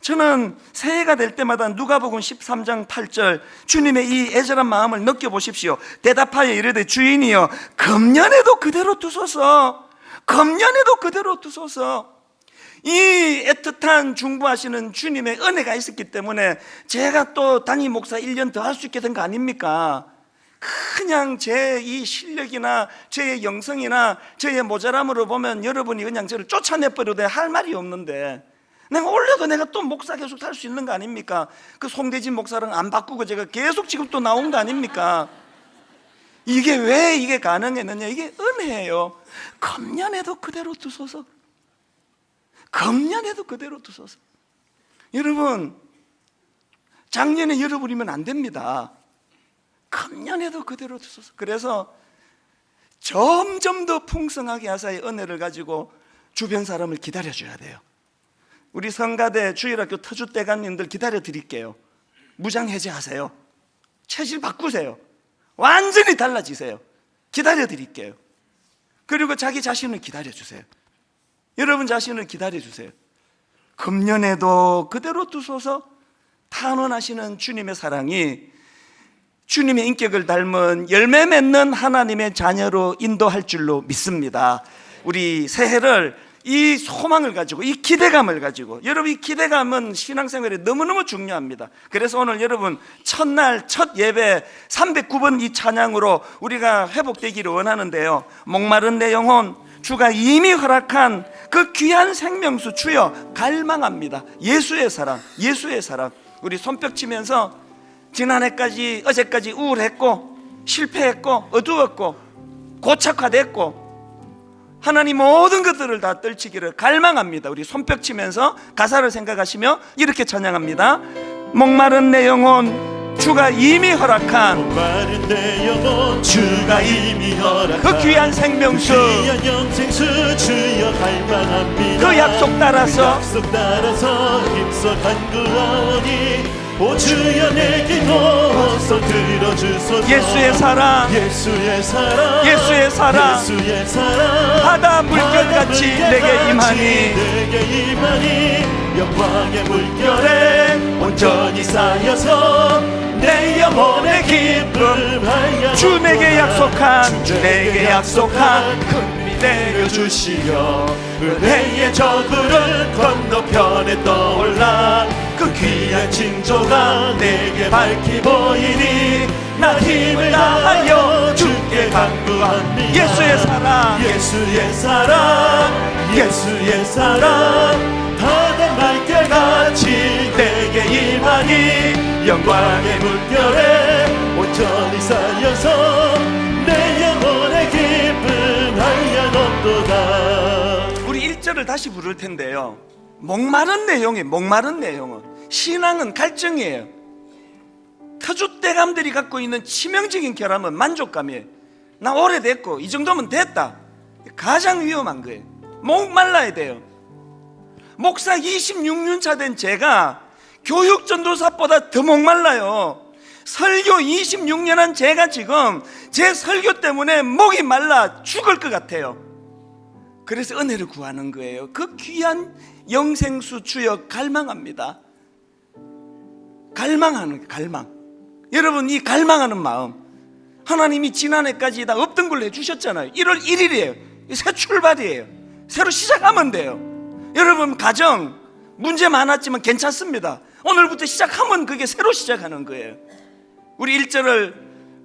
저는 새해가 될 때마다 누가복음 13장 8절 주님의 이 애절한 마음을 느껴보십시오. 대답하여 이르되 주인이여 금년에도 그대로 두소서, 금년에도 그대로 두소서. 이 애틋한 중보하시는 주님의 은혜가 있었기 때문에 제가 또 담임 목사 1년 더 할 수 있게 된 거 아닙니까? 그냥 제 이 실력이나 제 영성이나 저의 모자람으로 보면 여러분이 그냥 저를 쫓아내버려도 할 말이 없는데, 내가 올려도 내가 또 목사 계속 할 수 있는 거 아닙니까? 그 송대진 목사랑 안 바꾸고 제가 계속 지금 또 나온 거 아닙니까? 이게 왜 이게 가능했느냐? 이게 은혜예요. 금년에도 그대로 두소서, 금년에도 그대로 두소서. 여러분, 작년에 잃어버리면 안 됩니다. 금년에도 그대로 두소서. 그래서 점점 더 풍성하게 하사의 은혜를 가지고 주변 사람을 기다려줘야 돼요. 우리 성가대 주일학교 터줏대감님들 기다려 드릴게요. 무장 해제하세요. 체질 바꾸세요. 완전히 달라지세요. 기다려 드릴게요. 그리고 자기 자신을 기다려 주세요. 여러분 자신을 기다려 주세요. 금년에도 그대로 두소서. 탄원하시는 주님의 사랑이 주님의 인격을 닮은 열매 맺는 하나님의 자녀로 인도할 줄로 믿습니다. 우리 새해를 이 소망을 가지고, 이 기대감을 가지고, 여러분 이 기대감은 신앙생활에 너무너무 중요합니다. 그래서 오늘 여러분 첫날 첫 예배 309번 이 찬양으로 우리가 회복되기를 원하는데요. 목마른 내 영혼 주가 이미 허락한 그 귀한 생명수 주여 갈망합니다. 예수의 사랑, 예수의 사랑. 우리 손뼉 치면서 지난해까지 어제까지 우울했고 실패했고 어두웠고 고착화됐고 하나님 모든 것들을 다 떨치기를 갈망합니다. 우리 손뼉 치면서 가사를 생각하시며 이렇게 찬양합니다. 목마른 내 영혼 주가 이미 허락한, 목마른 내 영혼 주가 이미 허락한 그 귀한 생명수, 귀한 영생수 주여 갈망합니다. 그 약속 따라서 힘써 간구하오니 오 주여 내 기도 어서 들어주소서. 예수의 사랑, 예수의 사랑, 예수의 사랑, 예수의 사랑 바다 물결같이 내게 임하니 영광의 물결에 온전히 쌓여서 내 영혼의 기쁨 주 내게 약속한, 주 내게 약속한 금리 내려주시며 은혜의 저구를 건너편에 떠올라 그 귀한 징조가 내게 밝히 보이니 나 힘을 다하여 주께 간구합니다. 예수의 사랑, 예수의 사랑, 예수의 사랑 바다 물결같이 내게 임하니 영광의 물결에 온전히 쌓여서 내 영혼의 기쁨 한량없도다. 우리 1절을 다시 부를 텐데요. 목마른 내 영혼, 목마른 내 영혼. 신앙은 갈증이에요. 터줏대감들이 갖고 있는 치명적인 결함은 만족감이에요. 나 오래됐고 이 정도면 됐다. 가장 위험한 거예요. 목말라야 돼요. 목사 26년 차 된 제가 교육전도사보다 더 목말라요. 설교 26년 한 제가 지금 제 설교 때문에 목이 말라 죽을 것 같아요. 그래서 은혜를 구하는 거예요. 그 귀한 영생수 주여 갈망합니다. 갈망하는, 갈망. 여러분 이 갈망하는 마음, 하나님이 지난해까지 다 없던 걸 해주셨잖아요. 1월 1일이에요 새 출발이에요. 새로 시작하면 돼요. 여러분 가정 문제 많았지만 괜찮습니다. 오늘부터 시작하면 그게 새로 시작하는 거예요. 우리 1절을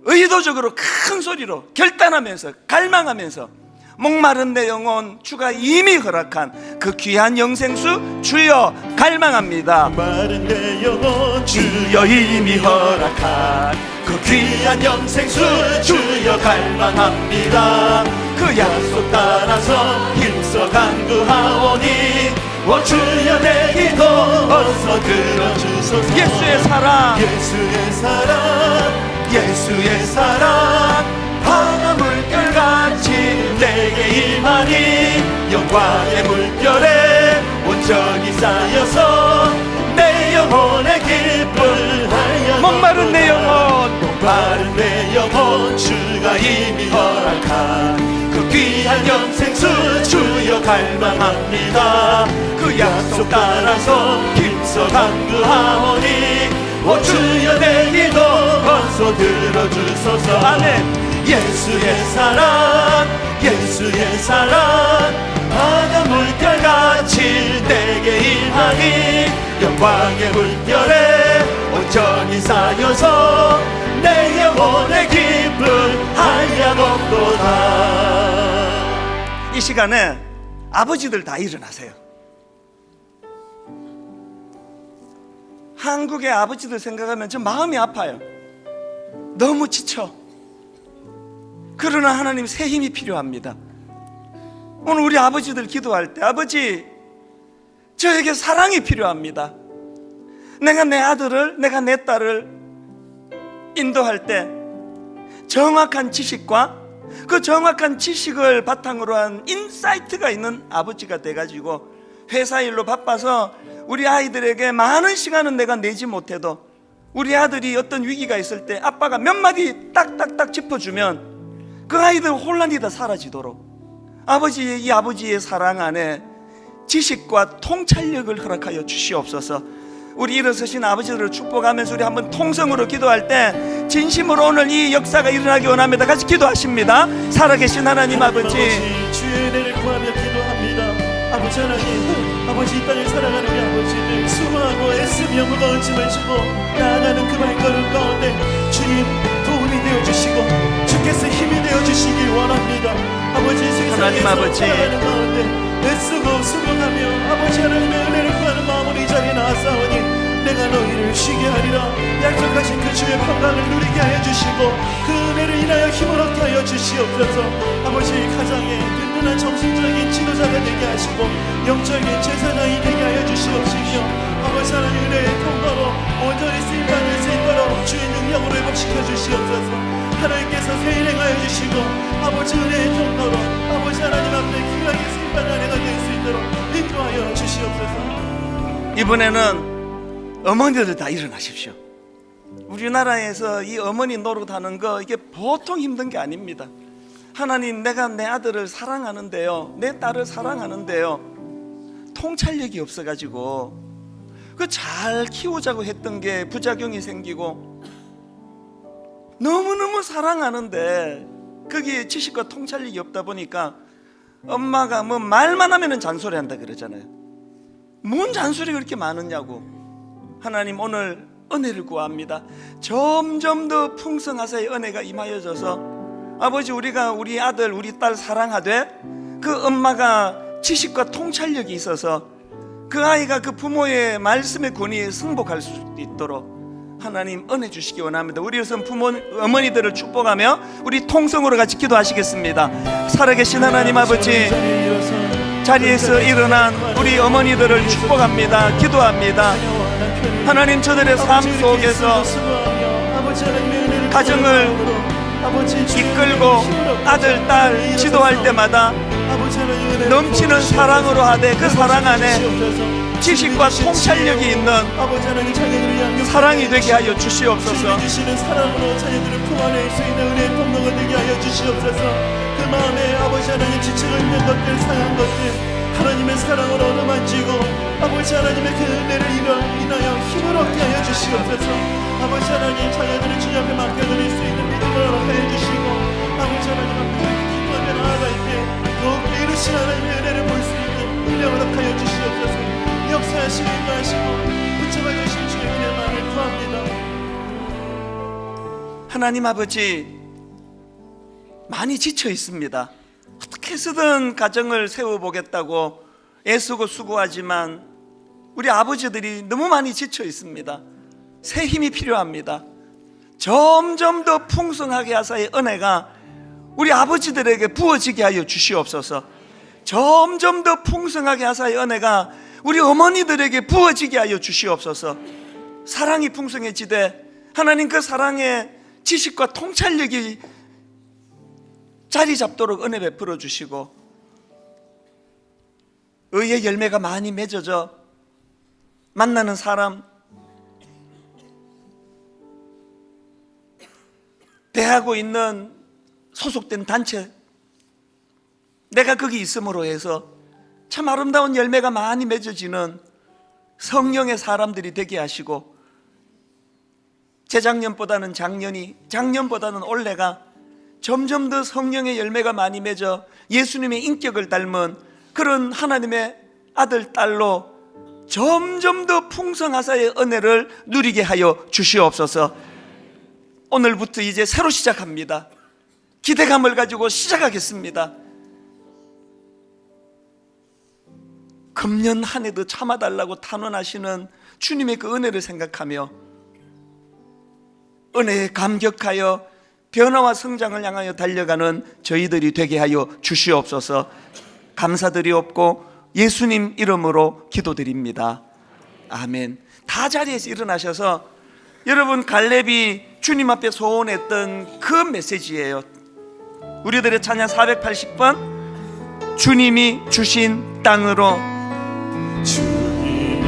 의도적으로 큰 소리로 결단하면서 갈망하면서 목마른 내 영혼 주가 이미 허락한 그 귀한 영생수 주여 갈망합니다. 마른 내 영혼 주여 이미 허락한 그 귀한 영생수 주여 갈망합니다. 그 약속 따라서 힘써 간구하오니 오 주여 내 기도 어서 들어주소서. 예수의 사랑 예수의 사랑 예수의 사랑 바다 물결같이 내게 임하니 영광의 물결에 온전히 쌓여서 내 영혼의 기쁨을 하여 목마른 내 영혼 목마른 내 영혼 주가 이미 허락한 그 귀한 영생수 주여 갈망합니다. 그 약속 따라서 힘써 간구하오니 오 주여 내 기도 어서 들어주소서. 아멘. 예수의 사랑 예수의 사랑 바다 물결같이 내게 임하니 영광의 물결에 온전히 쌓여서 내 영혼의 기쁨 한량없도다. 이 시간에 아버지들 다 일어나세요. 한국의 아버지들 생각하면 저 마음이 아파요. 너무 지쳐. 그러나 하나님 새 힘이 필요합니다. 오늘 우리 아버지들 기도할 때 아버지 저에게 사랑이 필요합니다. 내가 내 아들을 내가 내 딸을 인도할 때 정확한 지식과 그 정확한 지식을 바탕으로 한 인사이트가 있는 아버지가 돼가지고 회사 일로 바빠서 우리 아이들에게 많은 시간은 내가 내지 못해도 우리 아들이 어떤 위기가 있을 때 아빠가 몇 마디 딱딱딱 짚어주면 그 아이들 혼란이 다 사라지도록 이 아버지의 사랑 안에 지식과 통찰력을 허락하여 주시옵소서. 우리 일어서신 아버지들을 축복하면서 우리 한번 통성으로 기도할 때 진심으로 오늘 이 역사가 일어나기 원합니다. 같이 기도하십니다. 살아계신 하나님 아버지 주의 은혜를 구하며 기도합니다. 아버지 하나님 아버지 이 땅을 살아가는 우리 아버지들 수고하고 애쓰며 무거운 짐을 지고 나아가는 그 발걸음 가운데 주님 도움이 되어주시고 주께서 힘이 되어주시길 원합니다. 아버지 하나님 세상에서 아버지. 살아가는 가운데 애쓰고 수고하며 아버지 하나님의 은혜를 구하는 마음으로 이 자리에 나왔사오니 내가 너희를 쉬게 하리라 약속하신 그 주의 평강을 누리게 하여 주시고 그 은혜를 인하여 힘을 얻게 하여 주시옵소서. 아버지 가정에 든든한 정신적인 지도자가 되게 하시고 영적인 제사장이 되게 하여 주시옵시며 아버지 하나님 은혜의 통로로 온전히 쓰임받을 수 있도록 주의 능력으로 회복시켜 주시옵소서. 하나님께서 새 일행하여 주시고 아버지 은혜의 통로로 아버지 하나님 앞에 귀하게 쓰임받는 은혜가 될 수 있도록 인도하여 주시옵소서. 이번에는 어머니들 다 일어나십시오. 우리나라에서 이 어머니 노릇하는 거 이게 보통 힘든 게 아닙니다. 하나님 내가 내 아들을 사랑하는데요 내 딸을 사랑하는데요 통찰력이 없어가지고 그 잘 키우자고 했던 게 부작용이 생기고 너무너무 사랑하는데 거기에 지식과 통찰력이 없다 보니까 엄마가 뭐 말만 하면은 잔소리한다 그러잖아요. 뭔 잔소리가 그렇게 많으냐고. 하나님 오늘 은혜를 구합니다. 점점 더 풍성하사의 은혜가 임하여져서 아버지 우리가 우리 아들 우리 딸 사랑하되 그 엄마가 지식과 통찰력이 있어서 그 아이가 그 부모의 말씀의 권위에 승복할 수 있도록 하나님 은혜 주시기 원합니다. 우리 우선 어머니들을 축복하며 우리 통성으로 같이 기도하시겠습니다. 살아계신 하나님 아버지 자리에서 일어난 우리 어머니들을 축복합니다. 기도합니다. 하나님 저들의 삶 속에서 가정을 이끌고 아들, 딸 지도할 때마다 넘치는 사랑으로 하되 그 사랑 안에 지식과 통찰력이 있는 사랑이 되게 하여 주시옵소서. 주시는 사랑으로 자녀들을 품어낼 수 있는 은혜의 통로가 되게 하여 주시옵소서. 그 마음에 아버지 하나님 지치고 있는 것들 상한 것들 하나님의 사랑으로 얻어만지고 아버지 하나님의 그 은혜를 인하여 힘을 얻게 하여 주시옵소서. 아버지 하나님 자녀들을 주님 앞에 맡겨드릴 수 있는 믿음을 허락하여 주시고 아버지 하나님 앞에 기도하며 나아갈 때 더욱 이르신 하나님의 은혜를 볼 수 있는 은혜 허락하여 주시옵소서. 역사하시고 인도하시고 붙잡아 주신 주의 은혜만을 구합니다. 하나님 아버지, 많이 지쳐 있습니다. 어떻게 해서든 가정을 세워보겠다고 애쓰고 수고하지만 우리 아버지들이 너무 많이 지쳐 있습니다. 새 힘이 필요합니다. 점점 더 풍성하게 하사의 은혜가 우리 아버지들에게 부어지게 하여 주시옵소서. 점점 더 풍성하게 하사의 은혜가 우리 어머니들에게 부어지게 하여 주시옵소서. 사랑이 풍성해지되 하나님 그 사랑의 지식과 통찰력이 자리 잡도록 은혜 베풀어 주시고 의의 열매가 많이 맺어져 만나는 사람, 대하고 있는 소속된 단체, 내가 거기 있음으로 해서 참 아름다운 열매가 많이 맺어지는 성령의 사람들이 되게 하시고 재작년보다는 작년이, 작년보다는 올해가 점점 더 성령의 열매가 많이 맺어 예수님의 인격을 닮은 그런 하나님의 아들, 딸로 점점 더 풍성하사의 은혜를 누리게 하여 주시옵소서. 오늘부터 이제 새로 시작합니다. 기대감을 가지고 시작하겠습니다. 금년 한 해도 참아달라고 탄원하시는 주님의 그 은혜를 생각하며 은혜에 감격하여 변화와 성장을 향하여 달려가는 저희들이 되게 하여 주시옵소서. 감사드리옵고 예수님 이름으로 기도드립니다. 아멘. 다 자리에서 일어나셔서 여러분 갈렙이 주님 앞에 소원했던 그 메시지예요. 우리들의 찬양 480번 주님이 주신 땅으로, 주님이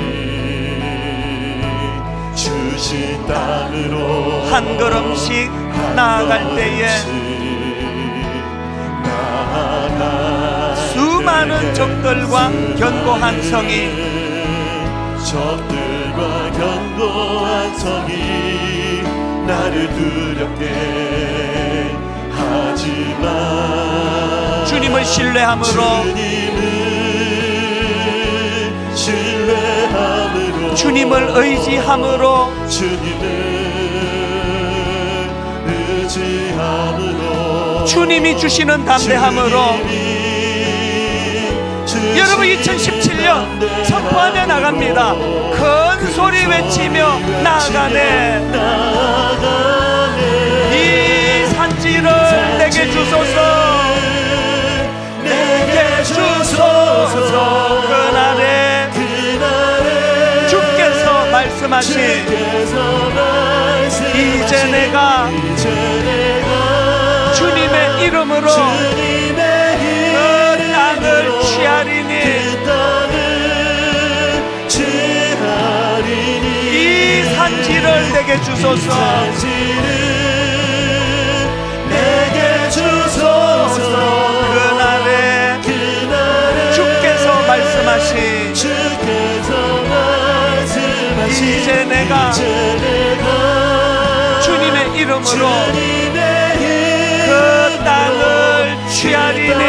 주신 땅으로 한 걸음씩 나아갈 때에 수많은 적들과 견고한 성이, 적들과 견고한 성이 나를 두렵게 하지만 주님을 신뢰함으로, 신뢰함으로, 주님을 의지함으로, 의지함으로, 주님이 주시는 담대함으로 여러분 2017년 선포하며 나갑니다. 큰 소리 외치며 나아가네. 이 산지를 내게 주소서, 내게 주소서. 그날에 주께서 말씀하신 이제 내가 주님의 이름으로 그 땅을 취하리니 이 산지를 내게 주소서. 그날에 주께서 말씀하신 이제 내가 주님의 이름으로 그 땅을 취하리니